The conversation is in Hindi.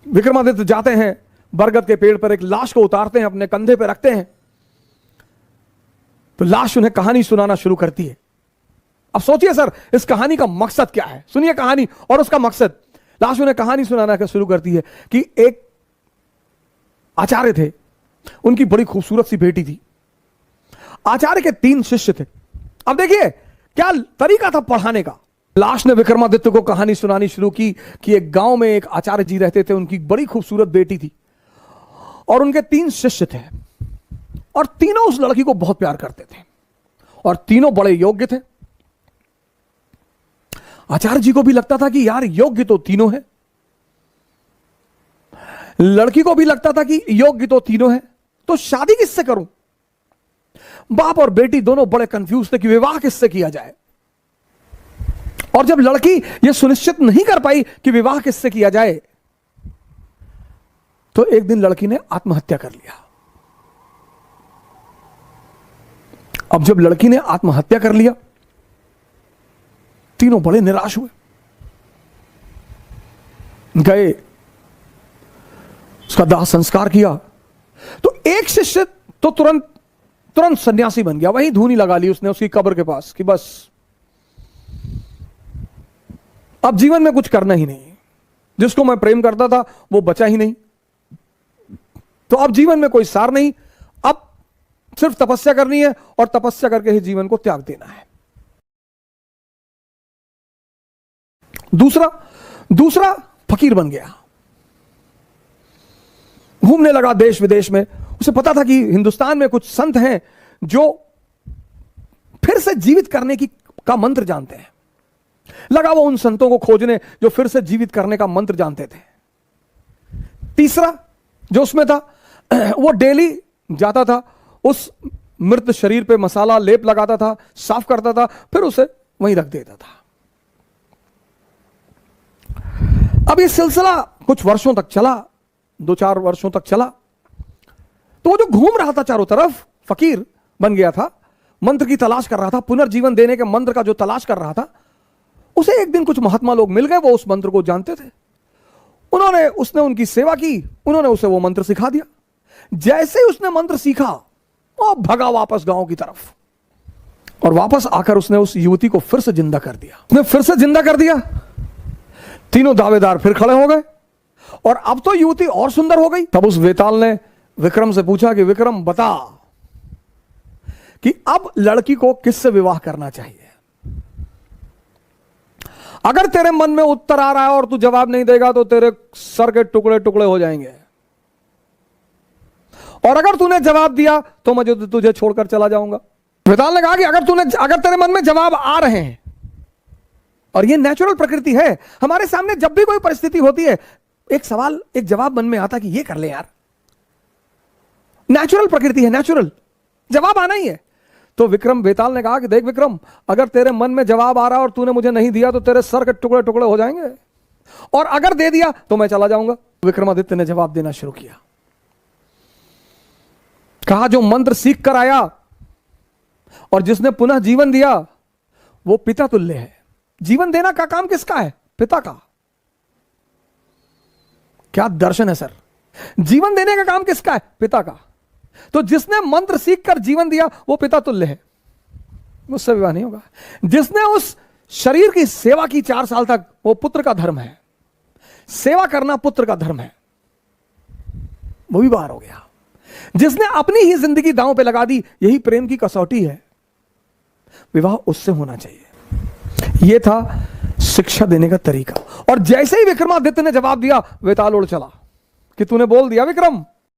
विक्रमादित्य जाते हैं, बरगद के पेड़ पर एक लाश को उतारते हैं, अपने कंधे पर रखते हैं, तो लाश उन्हें कहानी सुनाना शुरू करती है। अब सोचिए सर, इस कहानी का मकसद क्या है? सुनिए कहानी और उसका मकसद। लाश उन्हें कहानी सुनाना शुरू करती है कि एक आचार्य थे, उनकी बड़ी खूबसूरत सी बेटी थी। आचार्य के 3 शिष्य थे। अब देखिए क्या तरीका था पढ़ाने का। लाश ने विक्रमादित्य को कहानी सुनानी शुरू की कि एक गांव में एक आचार्य जी रहते थे, उनकी बड़ी खूबसूरत बेटी थी और उनके 3 शिष्य थे, और तीनों उस लड़की को बहुत प्यार करते थे और तीनों बड़े योग्य थे। आचार्य जी को भी लगता था कि यार योग्य तो तीनों है, लड़की को भी लगता था कि योग्य तो तीनों है, तो शादी किससे करूं? बाप और बेटी दोनों बड़े कंफ्यूज थे कि विवाह किससे किया जाए। और जब लड़की यह सुनिश्चित नहीं कर पाई कि विवाह किससे किया जाए, तो एक दिन लड़की ने आत्महत्या कर लिया। अब जब लड़की ने आत्महत्या कर लिया, तीनों बड़े निराश हुए, गए, उसका दाह संस्कार किया। तो एक शिष्य तो तुरंत सन्यासी बन गया, वहीं धूनी लगा ली उसने उसकी कब्र के पास कि बस अब जीवन में कुछ करना ही नहीं, जिसको मैं प्रेम करता था वो बचा ही नहीं, तो अब जीवन में कोई सार नहीं, अब सिर्फ तपस्या करनी है और तपस्या करके ही जीवन को त्याग देना है। दूसरा फकीर बन गया, घूमने लगा देश विदेश में। उसे पता था कि हिंदुस्तान में कुछ संत हैं जो फिर से जीवित करने का मंत्र जानते हैं। लगा वो उन संतों को खोजने जो फिर से जीवित करने का मंत्र जानते थे। तीसरा जो उसमें था, वो डेली जाता था, उस मृत शरीर पे मसाला लेप लगाता था, साफ करता था, फिर उसे वहीं रख देता था। अब ये सिलसिला कुछ वर्षों तक चला, 2-4 वर्षों तक चला। तो वो जो घूम रहा था चारों तरफ, फकीर बन गया था, मंत्र की तलाश कर रहा था, पुनर्जीवन देने के मंत्र का जो तलाश कर रहा था, उसे एक दिन कुछ महात्मा लोग मिल गए, वो उस मंत्र को जानते थे। उसने उनकी सेवा की, उन्होंने उसे वो मंत्र सिखा दिया। जैसे ही उसने मंत्र सीखा, वो भगा वापस गांव की तरफ, और वापस आकर उसने उस युवती को फिर से जिंदा कर दिया। उसने फिर से जिंदा कर दिया, तीनों दावेदार फिर खड़े हो गए, और अब तो युवती और सुंदर हो गई। तब उस वेताल ने विक्रम से पूछा कि विक्रम बता कि अब लड़की को किससे विवाह करना चाहिए? अगर तेरे मन में उत्तर आ रहा है और तू जवाब नहीं देगा तो तेरे सर के टुकड़े टुकड़े हो जाएंगे, और अगर तूने जवाब दिया तो मैं तुझे छोड़कर चला जाऊंगा। वेताल ने कहा कि अगर तेरे मन में जवाब आ रहे हैं, और ये नेचुरल प्रकृति है, हमारे सामने जब भी कोई परिस्थिति होती है, एक जवाब मन में आता कि ये कर ले यार, नेचुरल प्रकृति है, नेचुरल जवाब आना ही है। तो वेताल ने कहा कि देख विक्रम, अगर तेरे मन में जवाब आ रहा और तूने मुझे नहीं दिया तो तेरे सर के टुकड़े टुकड़े हो जाएंगे, और अगर दे दिया तो मैं चला जाऊंगा। विक्रमादित्य ने जवाब देना शुरू किया, कहा जो मंत्र सीख कर आया और जिसने पुनः जीवन दिया वो पिता तुल्य है। जीवन देना का काम किसका है? पिता का। क्या दर्शन है सर, जीवन देने का काम किसका है? पिता का। तो जिसने मंत्र सीख कर जीवन दिया वो पिता तुल्य है, उससे विवाह नहीं होगा। जिसने उस शरीर की सेवा की 4 साल तक, वो पुत्र का धर्म है, सेवा करना पुत्र का धर्म है, वो भी बाहर हो गया। जिसने अपनी ही जिंदगी दांव पे लगा दी, यही प्रेम की कसौटी है, विवाह उससे होना चाहिए। यह था शिक्षा देने का तरीका। और जैसे ही विक्रमादित्य ने जवाब दिया, वेताल उड़ चला कि तूने बोल दिया विक्रम,